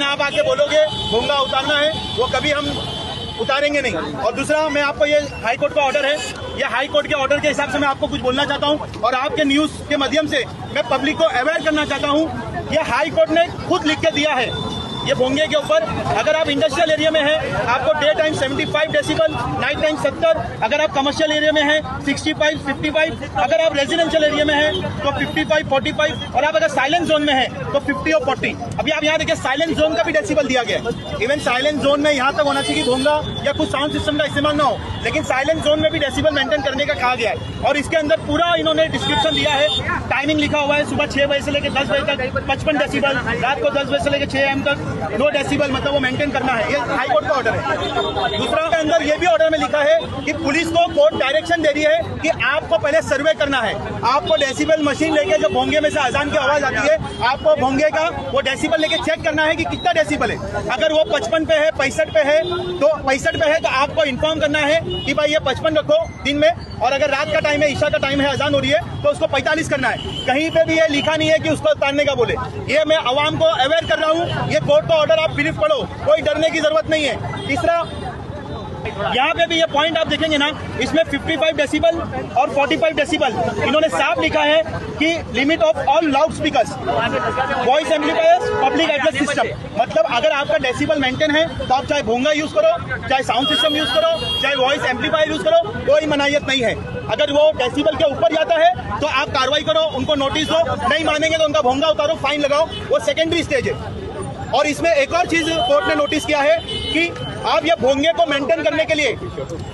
लेकिन आप आके बोलोगे भोंगा उतारना है, वो कभी हम उतारेंगे नहीं। और दूसरा, मैं आपको ये हाई कोर्ट का ऑर्डर है, ये हाई कोर्ट के ऑर्डर के हिसाब से मैं आपको कुछ बोलना चाहता हूँ और आपके न्यूज के माध्यम से मैं पब्लिक को अवेयर करना चाहता हूँ। ये हाई कोर्ट ने खुद लिख के दिया है ये भोंगे के ऊपर, अगर आप इंडस्ट्रियल एरिया में हैं आपको day time 75 decibel, night time 70, अगर आप कमर्शियल एरिया में हैं 65, 55, अगर आप रेजिडेंशियल एरिया में हैं तो 55, 45, और आप अगर साइलेंट जोन में हैं तो 50 और 40। अभी आप यहाँ देखिए साइलेंट जोन का भी डेसिबल दिया गया है। इवन साइलेंट जोन में यहाँ तक होना चाहिए कि भोंगा या कुछ साउंड सिस्टम का इस्तेमाल ना हो, लेकिन साइलेंट जोन में भी डेसिबल मेंटेन करने का कहा गया है। और इसके अंदर पूरा इन्होंने डिस्क्रिप्शन दिया है, टाइमिंग लिखा हुआ है, सुबह 6 बजे से लेकर 10 बजे तक 55 डेसिबल, रात को 10 बजे से लेकर 6 AM तक 2 डेसिबल, मतलब वो मेंटेन करना है। ये हाई कोर्ट का ऑर्डर है। दूसरा के अंदर ये भी ऑर्डर में लिखा है कि पुलिस को कोर्ट डायरेक्शन दे रही है कि आपको पहले सर्वे करना है, आपको डेसिबल मशीन लेके जो भोंगे में से अजान की आवाज आती है, आपको भोंगे का वो डेसिबल लेके चेक करना है कि कितना डेसिबल है। अगर वो 55 पे है, 65 पे है, तो 65 पे है तो आपको इन्फॉर्म करना है कि भाई ये 55 रखो दिन में, और अगर रात का टाइम है, ईशा का टाइम है, अजान हो रही है, तो उसको 45 करना है। कहीं पे भी ये लिखा नहीं है कि उसको उतारने का बोले। ये मैं आवाम को अवेयर कर रहा हूँ, ये कोर्ट का ऑर्डर आप ब्रीफ पढ़ो, कोई डरने की जरूरत नहीं है। तीसरा, यहाँ पे भी ये पॉइंट आप देखेंगे ना, इसमें 55 डेसिबल और 45 डेसिबल इन्होंने साफ लिखा है कि limit of all loud speakers, voice amplifiers, public address system. मतलब अगर आपका डेसिबल मेंटेन है तो आप चाहे भोंगा यूज करो, चाहे साउंड सिस्टम यूज करो, चाहे वॉइस एम्पलीफायर यूज करो, कोई मनाहियत नहीं है। अगर वो डेसिबल के ऊपर जाता है तो आप कार्रवाई करो, उनको नोटिस दो, नहीं मानेंगे तो उनका भोंगा उतारो, फाइन लगाओ, वो सेकेंडरी स्टेज है। और इसमें एक और चीज कोर्ट ने नोटिस किया है कि आप ये भोंगे को मेंटेन करने के लिए,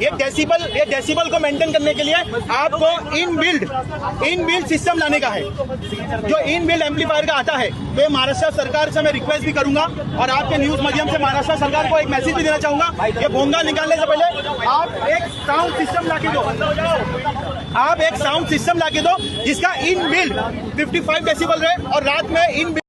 ये डेसिबल को मेंटेन करने के लिए आपको इनबिल्ट सिस्टम लाने का है, जो इनबिल्ट एम्पलीफायर का आता है। तो महाराष्ट्र सरकार से मैं रिक्वेस्ट भी करूंगा और आपके न्यूज माध्यम से महाराष्ट्र सरकार को एक मैसेज भी देना चाहूंगा, ये भोंगा निकालने से पहले आप एक साउंड सिस्टम लाके दो, आप एक साउंड सिस्टम लाके दो जिसका इनबिल्ट 55 डेसिबल रहे और रात में इनबिल्ट